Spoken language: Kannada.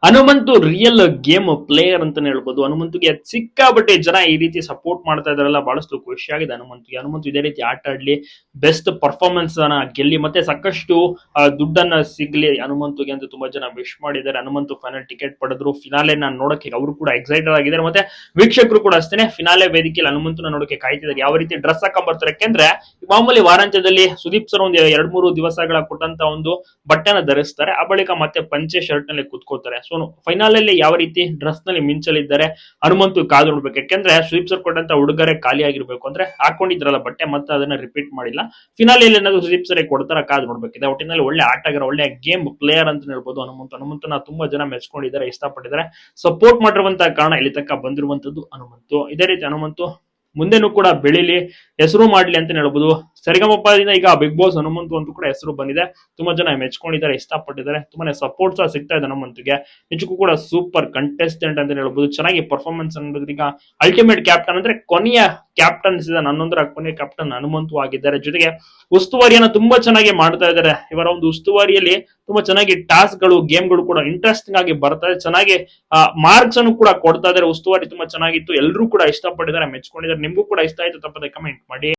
ಹನುಮಂತು ರಿಯಲ್ ಗೇಮ್ ಪ್ಲೇಯರ್ ಅಂತಾನೆ ಹೇಳ್ಬೋದು. ಹನುಮಂತುಗೆ ಸಿಕ್ಕಾಬಟ್ಟೆ ಜನ ಈ ರೀತಿ ಸಪೋರ್ಟ್ ಮಾಡ್ತಾ ಇದಾರಲ್ಲ, ಬಹಳಷ್ಟು ಖುಷಿಯಾಗಿದೆ ಹನುಮಂತು ಇದೇ ರೀತಿ ಆಟ ಆಡ್ಲಿ, ಬೆಸ್ಟ್ ಪರ್ಫಾರ್ಮೆನ್ಸ್ ಅನ್ನ ಗೆಲ್ಲಿ, ಮತ್ತೆ ಸಾಕಷ್ಟು ದುಡ್ಡನ್ನ ಸಿಗ್ಲಿ ಹನುಮಂತುಗೆ ಅಂತ ತುಂಬಾ ಜನ ವಿಶ್ ಮಾಡಿದ್ದಾರೆ. ಹನುಮಂತು ಫೈನಲ್ ಟಿಕೆಟ್ ಪಡೆದ್ರು, ಫಿನಾಲೆ ನೋಡಕ್ಕೆ ಅವರು ಕೂಡ ಎಕ್ಸೈಟೆಡ್ ಆಗಿದ್ದಾರೆ, ಮತ್ತೆ ವೀಕ್ಷಕರು ಕೂಡ ಅಷ್ಟೇ ಫಿನಾಲೆ ವೇದಿಕೆಯಲ್ಲಿ ಹನುಮಂತನ ನೋಡಕ್ಕೆ ಕಾಯ್ತಿದ್ದಾರೆ. ಯಾವ ರೀತಿ ಡ್ರೆಸ್ ಹಾಕೊಂಡ್ ಬರ್ತಾರೆ, ಯಾಕೆಂದ್ರೆ ಮಾಮೂಲಿ ವಾರಾಂತ್ಯದಲ್ಲಿ ಸುದೀಪ್ ಸರ್ ಒಂದು 2-3 ದಿವಸಗಳ ಕೊಟ್ಟಂತ ಒಂದು ಬಟ್ಟೆನ ಧರಿಸ್ತಾರೆ, ಆ ಬಳಿಕ ಮತ್ತೆ ಪಂಚೆ ಶರ್ಟ್ ನಲ್ಲಿ ಕುತ್ಕೋತಾರೆ. ಸೊ ಫೈನಲ್ ಅಲ್ಲಿ ಯಾವ ರೀತಿ ಡ್ರೆಸ್ ನಲ್ಲಿ ಮಿಂಚಲಿದ್ದಾರೆ ಹನುಮಂತು ಕಾದು ನೋಡ್ಬೇಕು. ಯಾಕೆಂದ್ರೆ ಸುದೀಪ್ ಸರ್ ಕೊಟ್ಟಂತ ಉಡುಗೊರೆ ಖಾಲಿ ಆಗಿರ್ಬೇಕು, ಅಂದ್ರೆ ಹಾಕೊಂಡಿದ್ರಲ್ಲ ಬಟ್ಟೆ ಮತ್ತೆ ಅದನ್ನ ರಿಪೀಟ್ ಮಾಡಿಲ್ಲ. ಫಿನಾಲೆಯಲ್ಲಿ ಏನಾದ್ರು ಸುದೀಪ್ ಸರ್ ಕೊಡ್ತಾರ ಕಾದು ನೋಡ್ಬೇಕಿದೆ. ಒಟ್ಟಿನಲ್ಲಿ ಒಳ್ಳೆ ಆಟಗಾರ, ಒಳ್ಳೆ ಗೇಮ್ ಪ್ಲೇಯರ್ ಅಂತ ಹೇಳ್ಬೋದು ಹನುಮಂತನ ತುಂಬಾ ಜನ ಮೆಚ್ಕೊಂಡಿದ್ದಾರೆ, ಇಷ್ಟಪಟ್ಟಿದ್ದಾರೆ, ಸಪೋರ್ಟ್ ಮಾಡಿರುವಂತಹ ಕಾರಣ ಇಲ್ಲಿ ತನಕ ಬಂದಿರುವಂತದ್ದು ಹನುಮಂತು. ಇದೇ ರೀತಿ ಹನುಮಂತು ಮುಂದೆನೂ ಕೂಡ ಬೆಳಿಲಿ, ಹೆಸರು ಮಾಡ್ಲಿ ಅಂತ ಹೇಳ್ಬೋದು. ಸರಿಗಮಪ್ಪದಿಂದ ಈಗ ಬಿಗ್ ಬಾಸ್ ಹನುಮಂತು ಅಂತೂ ಕೂಡ ಹೆಸರು ಬಂದಿದೆ, ತುಂಬಾ ಜನ ಮೆಚ್ಕೊಂಡಿದ್ದಾರೆ, ಇಷ್ಟಪಟ್ಟಿದ್ದಾರೆ, ತುಂಬಾನೇ ಸಪೋರ್ಟ್ ಸಹ ಸಿಗ್ತಾ ಇದೆ ಹನುಮಂತಿಗೆ. ನಿಜಕ್ಕೂ ಕೂಡ ಸೂಪರ್ ಕಂಟೆಸ್ಟೆಂಟ್ ಅಂತ ಹೇಳ್ಬೋದು, ಚೆನ್ನಾಗಿ ಪರ್ಫಾರ್ಮೆನ್ಸ್ ಅನ್ನೋದು. ಈಗ ಅಲ್ಟಿಮೇಟ್ ಕ್ಯಾಪ್ಟನ್ ಅಂದ್ರೆ ಕೊನೆಯ ಕ್ಯಾಪ್ಟನ್ ಸೀಸನ್ 11ರ ಕೊನೆಯ ಕ್ಯಾಪ್ಟನ್ ಹನುಮಂತು ಆಗಿದ್ದಾರೆ. ಜೊತೆಗೆ ಉಸ್ತುವಾರಿಯನ್ನ ತುಂಬಾ ಚೆನ್ನಾಗಿ ಮಾಡ್ತಾ ಇದ್ದಾರೆ. ಇವರ ಒಂದು ಉಸ್ತುವಾರಿಯಲ್ಲಿ ತುಂಬಾ ಚೆನ್ನಾಗಿ ಟಾಸ್ಕ್ ಗಳು, ಗೇಮ್ಗಳು ಕೂಡ ಇಂಟ್ರೆಸ್ಟಿಂಗ್ ಆಗಿ ಬರ್ತಾ ಇದೆ, ಚೆನ್ನಾಗಿ ಮಾರ್ಕ್ಸ್ ಅನ್ನು ಕೂಡ ಕೊಡ್ತಾ ಇದ್ದಾರೆ. ಉಸ್ತುವಾರಿ ತುಂಬಾ ಚೆನ್ನಾಗಿತ್ತು, ಎಲ್ಲರೂ ಕೂಡ ಇಷ್ಟಪಟ್ಟಿದ್ದಾರೆ, ಮೆಚ್ಕೊಂಡಿದ್ದಾರೆ. ನಿಮ್ಗೂ ಕೂಡ ಇಷ್ಟ ಆಯ್ತು ತಪ್ಪದೆ ಕಮೆಂಟ್ ಮಾಡಿ.